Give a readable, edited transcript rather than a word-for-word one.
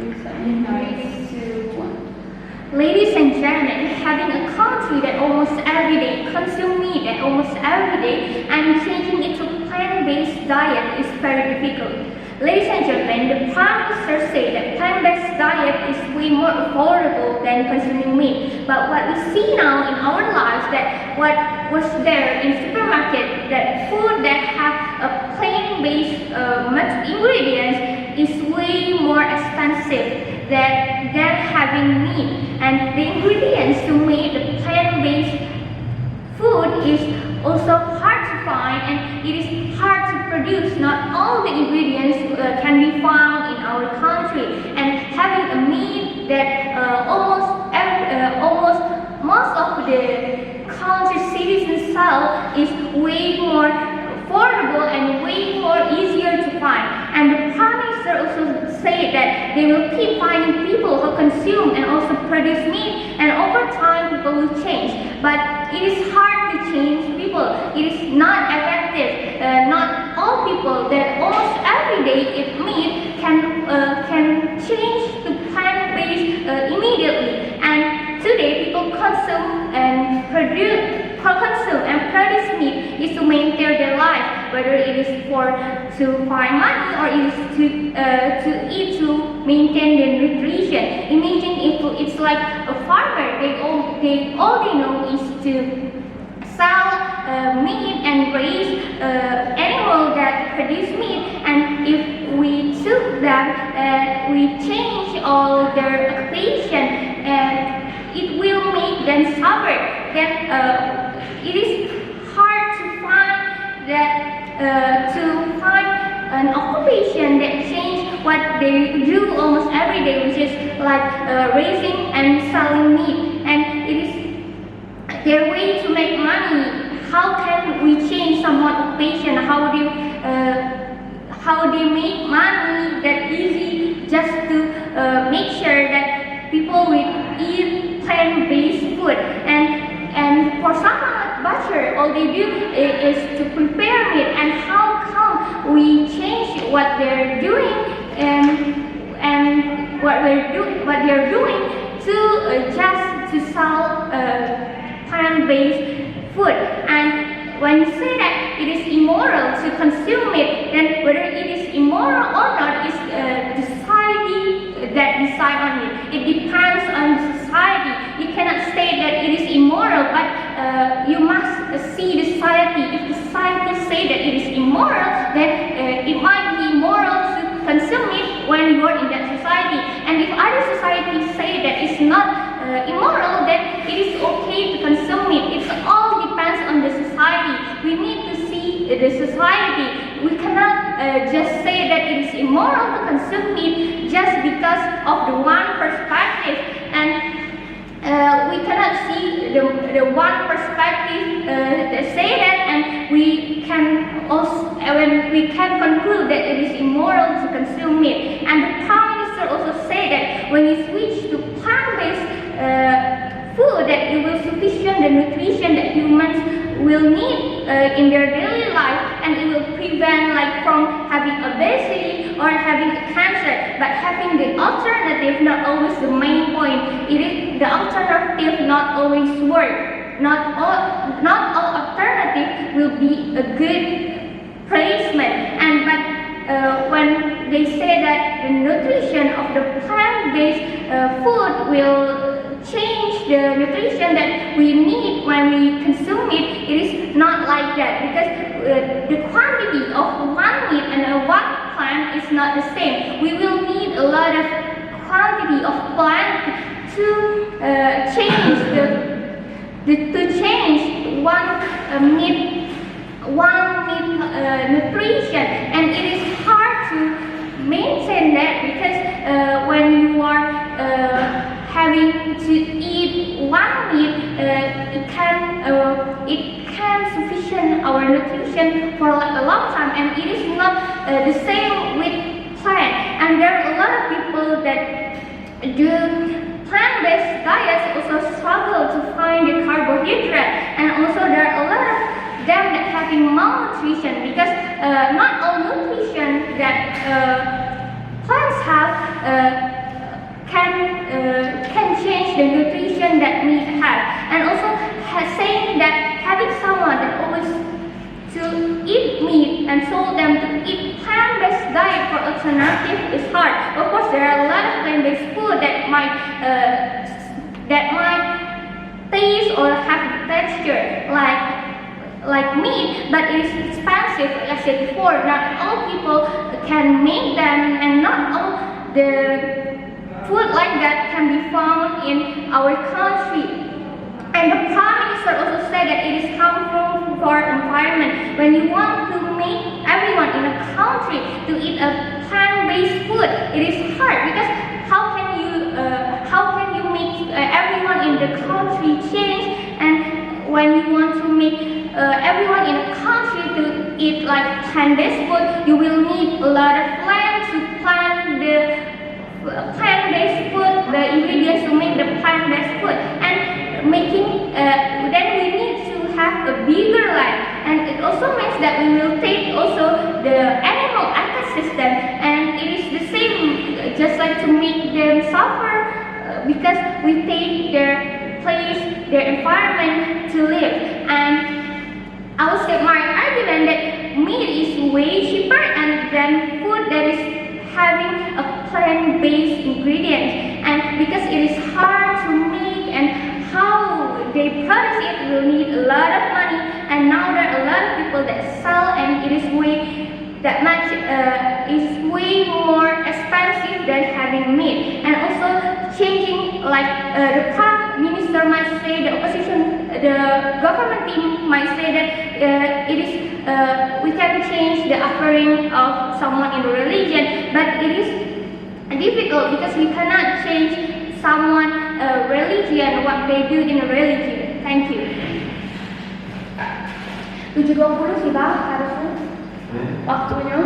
3, 2, 1. Ladies and gentlemen, having a country that almost every day consume meat that almost every day and changing it to plant-based diet is very difficult. Ladies and gentlemen, the Prime Minister said that plant-based diet is way more affordable than consuming meat. But what we see now in our lives that what was there in supermarket, that food that have a plant-based much ingredients is way more expensive than having meat. And the ingredients to make the plant-based food is also hard to find, and it is hard to produce. Not all the ingredients can be found in our country, and having a meat that almost most of the country citizens sell is way more affordable and way more easier to find. And the Prime Minister also said that they will keep finding people who consume and also produce meat, and over time people will change. But it is hard to change people. It is not effective. Not all people that almost every day eat meat can change to plant-based immediately. And today people consume and produce meat is to maintain their life, whether it is to find money or it is to eat to maintain their nutrition. Imagine if it's like a farmer, all they know is to sell meat and raise animals that produce meat, and if we took them, we change all their occupation, and it will make them suffer. Then it is hard to find an occupation that change what they do almost every day, which is like raising and selling meat, and it is their way to make money. How can we change someone's occupation? How they make money that easy just to make sure that people will eat plant-based food? And for someone like butcher, all they do is to prepare meat. And how come we change what they're doing and what they're doing to just to sell plant-based food? And when you say that it is immoral to consume it, then whether it is immoral or not is society that decide on it. It depends on society. You cannot say that it is immoral, but you must see the society. If the society say that it is immoral, then it might be immoral to consume it when you are in that society. And if other societies say that it's not immoral, then it is okay to consume it. It all depends on the society. We need to see the society. We cannot just say that it is immoral to consume meat just because of the one perspective, and we cannot see the one perspective that say that, and we can also we can conclude that it is immoral to consume meat. And the Prime Minister also say that when you switch to plant-based food, that it will sufficient the nutrition that humans will need in their daily life, and it will prevent from having obesity or having cancer. But having the alternative not always the main point. It is the alternative not always work. Not all alternative will be a good placement. But when they say that the nutrition of the plant-based food will change the nutrition that we need when we consume it, it is not like that, because the quantity of one meat and one plant is not the same. We will need a lot of quantity of plant to change one meat nutrition, and it is hard to maintain that, because when you are having to eat one meat, it can sufficient our nutrition for a long time, and it is not the same with plant. And there are a lot of people that do plant-based diets also struggle to find the carbohydrate, and also there are a lot of them that having malnutrition, because not all nutrition that plants have alternative is hard. Of course, there are a lot of plant-based food that might taste or have texture like meat, but it is expensive. Like I said before, not all people can make them, and not all the food like that can be found in our country. And the Prime Minister also said that it is harmful for environment. When you want to make everyone in a country to eat a plant-based food, it is hard because how can you make everyone in the country change? And when you want to make everyone in a country to eat like plant-based food, you will need a lot of land to plant the plant-based food, the ingredients to make the plant-based food, and then we need to have a bigger land, and it also means that we will take also the animal ecosystem, and it is the same, just like to make them suffer because we take their place, their environment to live. And I will say my argument that meat is way cheaper and than food that is having a plant-based ingredient, and because it is hard to make and how they produce it will need a lot of money, and now there are a lot of people that sell, and it is way more expensive than having meat. And also changing, like the Prime Minister might say, the government team might say that we can change the offering of someone in religion, but it is difficult because we cannot change someone religion, what they do in a religion. Thank you. 7.20 sih Bang, harusnya waktunya.